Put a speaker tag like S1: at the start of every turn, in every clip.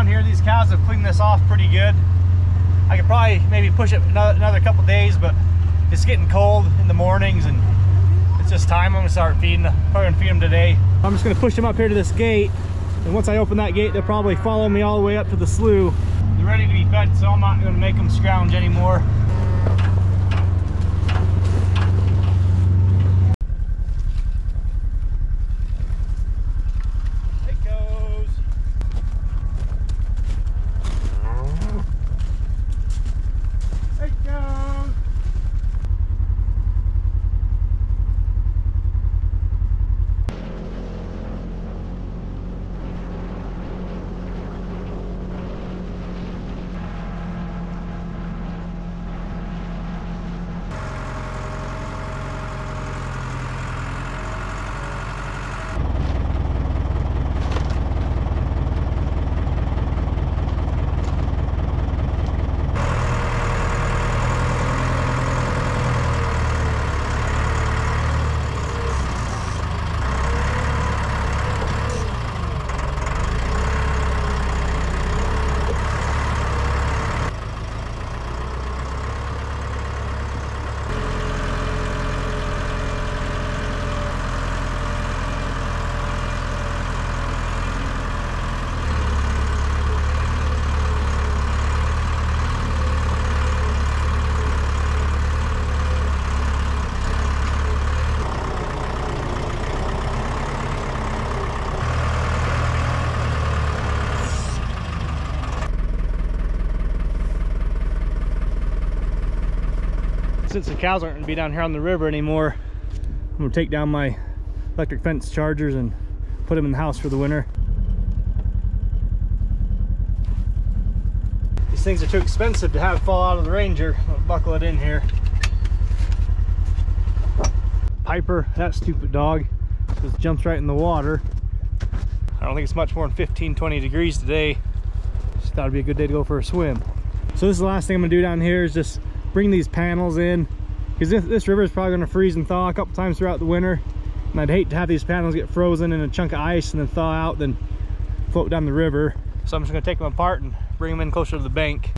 S1: down here, these cows have cleaned this off pretty good. I could probably maybe push it another couple days, but it's getting cold in the mornings and it's just time. I'm gonna start feeding them. Probably gonna feed them today. I'm just gonna push them up here to this gate, and once I open that gate, they'll probably follow me all the way up to the slough. They're ready to be fed, so I'm not gonna make them scrounge anymore. Since the cows aren't going to be down here on the river anymore, I'm going to take down my electric fence chargers and put them in the house for the winter. These things are too expensive to have fall out of the Ranger. I'll buckle it in here. Piper, that stupid dog, just jumps right in the water. I don't think it's much more than 15-20 degrees today. Just thought it'd be a good day to go for a swim. So this is the last thing I'm going to do down here is just bring these panels in, because this river is probably going to freeze and thaw a couple times throughout the winter, and I'd hate to have these panels get frozen in a chunk of ice and then thaw out, then float down the river. So I'm just going to take them apart and bring them in closer to the bank.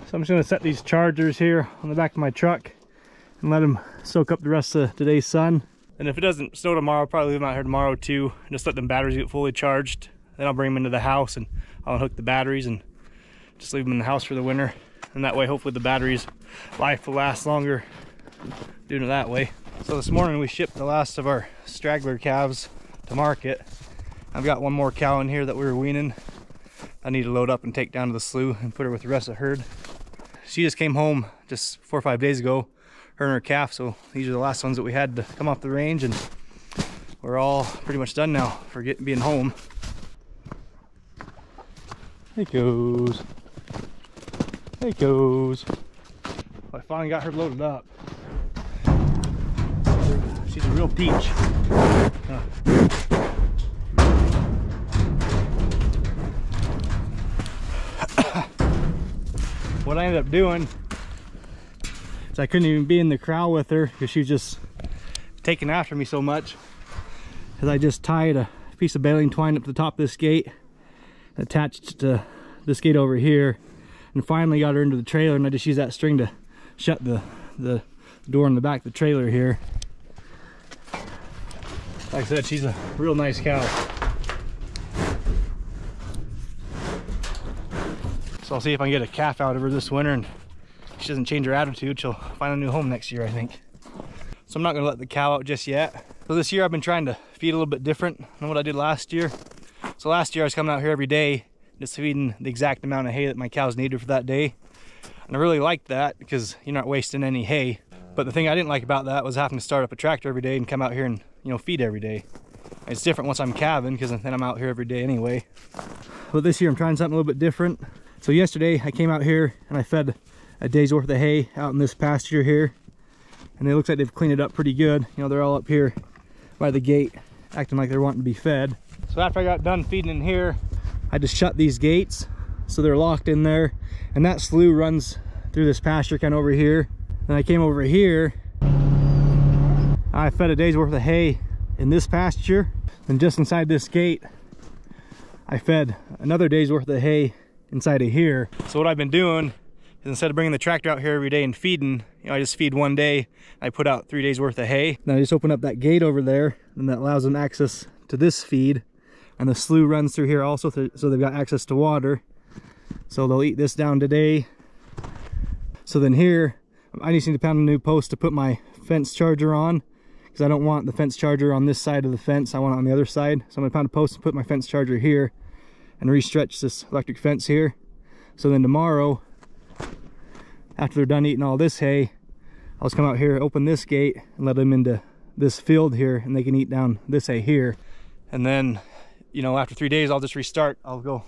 S1: So I'm just going to set these chargers here on the back of my truck and let them soak up the rest of today's sun. And if it doesn't snow tomorrow, I'll probably leave them out here tomorrow too. Just let them batteries get fully charged. Then I'll bring them into the house and I'll unhook the batteries and just leave them in the house for the winter. And that way, hopefully the battery's life will last longer doing it that way. So this morning we shipped the last of our straggler calves to market. I've got one more cow in here that we were weaning. I need to load up and take down to the slough and put her with the rest of the herd. She just came home just 4 or 5 days ago, her and her calf, so these are the last ones that we had to come off the range, and we're all pretty much done now for being home. There goes. There goes. I finally got her loaded up. She's a real peach. What I ended up doing is I couldn't even be in the corral with her because she was just taking after me so much. Because I just tied a piece of baling twine up to the top of this gate, attached to this gate over here, and finally got her into the trailer, and I just used that string to shut the door in the back of the trailer here. Like I said, she's a real nice cow. So I'll see if I can get a calf out of her this winter, and if she doesn't change her attitude, she'll find a new home next year, I think. So I'm not gonna let the cow out just yet. So this year I've been trying to feed a little bit different than what I did last year. So last year I was coming out here every day, just feeding the exact amount of hay that my cows needed for that day. And I really liked that because you're not wasting any hay. But the thing I didn't like about that was having to start up a tractor every day and come out here and, you know, feed every day. It's different once I'm calving because then I'm out here every day anyway. But this year I'm trying something a little bit different. So yesterday I came out here and I fed a day's worth of hay out in this pasture here. And it looks like they've cleaned it up pretty good. You know, they're all up here by the gate acting like they're wanting to be fed. So after I got done feeding in here, I just shut these gates so they're locked in there. And that slough runs through this pasture kind of over here. And I came over here I fed a day's worth of hay in this pasture, and just inside this gate I fed another day's worth of hay inside of here. So what I've been doing is, instead of bringing the tractor out here every day and feeding, you know, I just feed one day. I put out 3 days worth of hay. Then I just open up that gate over there, and that allows them access to this feed. And the slough runs through here also, so they've got access to water. So they'll eat this down today. So then here, I just need to pound a new post to put my fence charger on, because I don't want the fence charger on this side of the fence. I want it on the other side. So I'm gonna pound a post and put my fence charger here and re-stretch this electric fence here. So then tomorrow, after they're done eating all this hay, I'll just come out here, open this gate, and let them into this field here, and they can eat down this hay here. And then, you know, after 3 days, I'll just restart. I'll go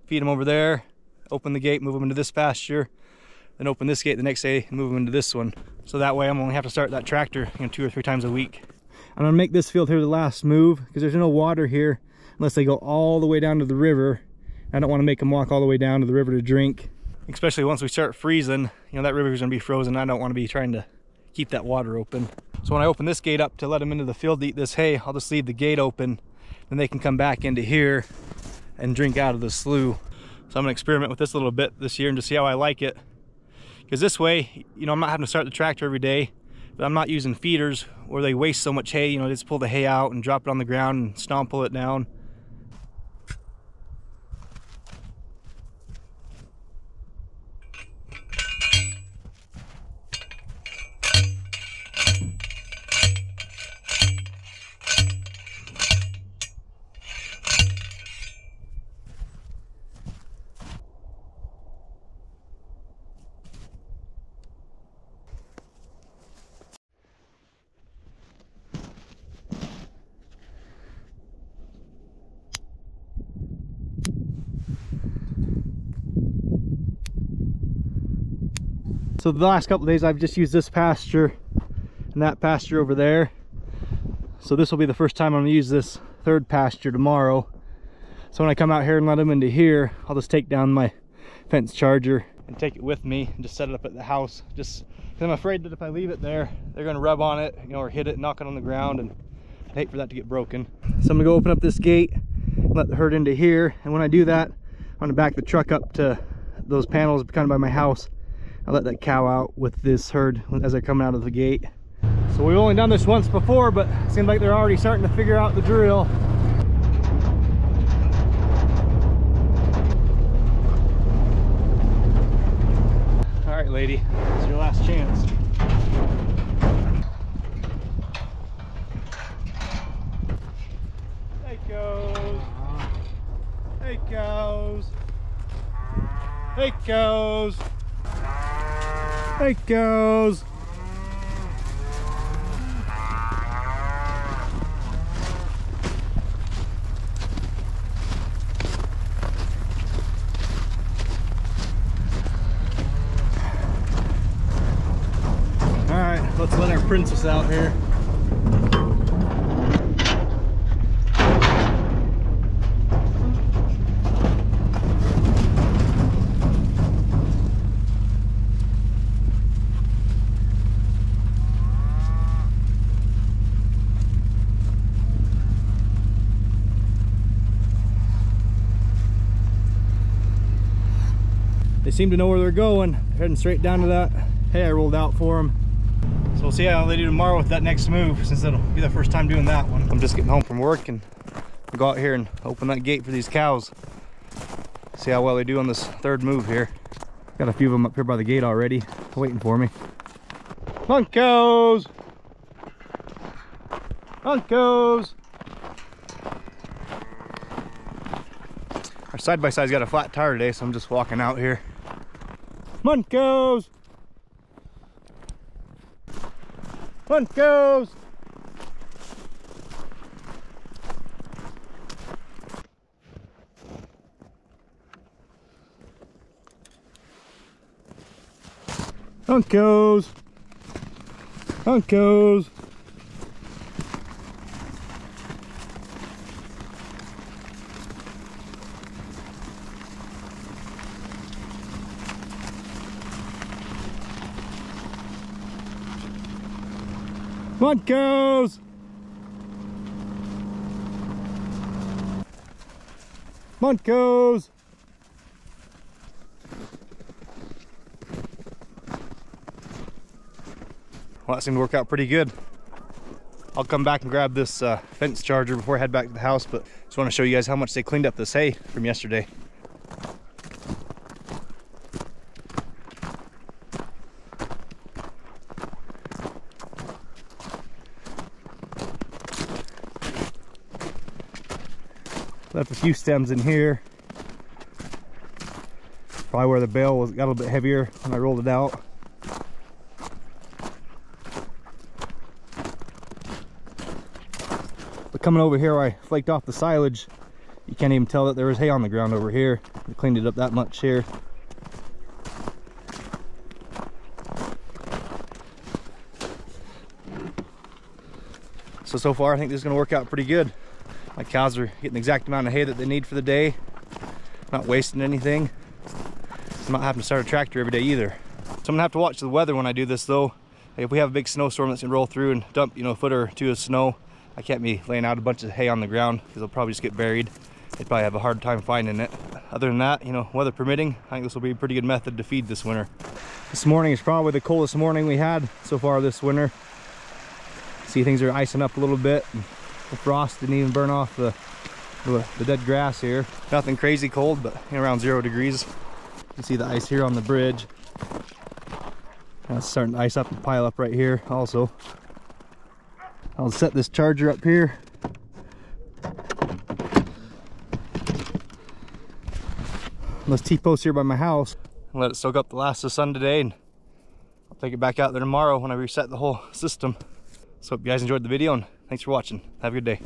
S1: feed them over there, open the gate, move them into this pasture, then open this gate the next day and move them into this one. So that way I'm only have to start that tractor, you know, 2 or 3 times a week. I'm gonna make this field here the last move, because there's no water here unless they go all the way down to the river. I don't want to make them walk all the way down to the river to drink, especially once we start freezing. You know, that river is gonna be frozen. I don't want to be trying to keep that water open. So when I open this gate up to let them into the field to eat this hay, I'll just leave the gate open, then they can come back into here and drink out of the slough. So I'm gonna experiment with this a little bit this year and just see how I like it. Because this way, you know, I'm not having to start the tractor every day, but I'm not using feeders where they waste so much hay. You know, just pull the hay out and drop it on the ground and stomp it down. So the last couple of days I've just used this pasture and that pasture over there. So this will be the first time I'm gonna use this third pasture tomorrow. So when I come out here and let them into here, I'll just take down my fence charger and take it with me and just set it up at the house. Just because I'm afraid that if I leave it there, they're gonna rub on it, you know, or hit it, knock it on the ground, and I hate for that to get broken. So I'm gonna go open up this gate, let the herd into here, and when I do that, I'm gonna back the truck up to those panels kind of by my house. I'll let that cow out with this herd as they're coming out of the gate. So we've only done this once before, but it seems like they're already starting to figure out the drill. All right, lady, it's your last chance. Hey, cows. Hey, cows. Hey, cows. Hey, cows. All right, let's let our princess out here. They seem to know where they're going. They're heading straight down to that hay I rolled out for them. So we'll see how they do tomorrow with that next move, since it'll be the first time doing that one. I'm just getting home from work and I'll go out here and open that gate for these cows. See how well they do on this third move here. Got a few of them up here by the gate already, waiting for me. Come on, cows! Come on, cows! Our side-by-side's got a flat tire today, so I'm just walking out here. Come on, cows! Come on, cows! Come on, cows! Come on, cows! Come on, cows! Come on, cows! Well, that seemed to work out pretty good. I'll come back and grab this fence charger before I head back to the house, but just want to show you guys how much they cleaned up this hay from yesterday. Left a few stems in here. Probably where the bale got a little bit heavier when I rolled it out. But coming over here where I flaked off the silage, you can't even tell that there was hay on the ground over here. I cleaned it up that much here. So far I think this is going to work out pretty good. My cows are getting the exact amount of hay that they need for the day. Not wasting anything. I'm not having to start a tractor every day either. So I'm gonna have to watch the weather when I do this though. Like if we have a big snowstorm that's gonna roll through and dump, you know, a foot or two of snow, I can't be laying out a bunch of hay on the ground because they'll probably just get buried. They'd probably have a hard time finding it. Other than that, you know, weather permitting, I think this will be a pretty good method to feed this winter. This morning is probably the coldest morning we had so far this winter. See, things are icing up a little bit. The frost didn't even burn off the dead grass here. Nothing crazy cold, but you know, around 0 degrees. You can see the ice here on the bridge. Now it's starting to ice up and pile up right here also. I'll set this charger up here. This T-post here by my house. I'll let it soak up the last of the sun today, and I'll take it back out there tomorrow when I reset the whole system. So hope you guys enjoyed the video, and thanks for watching. Have a good day.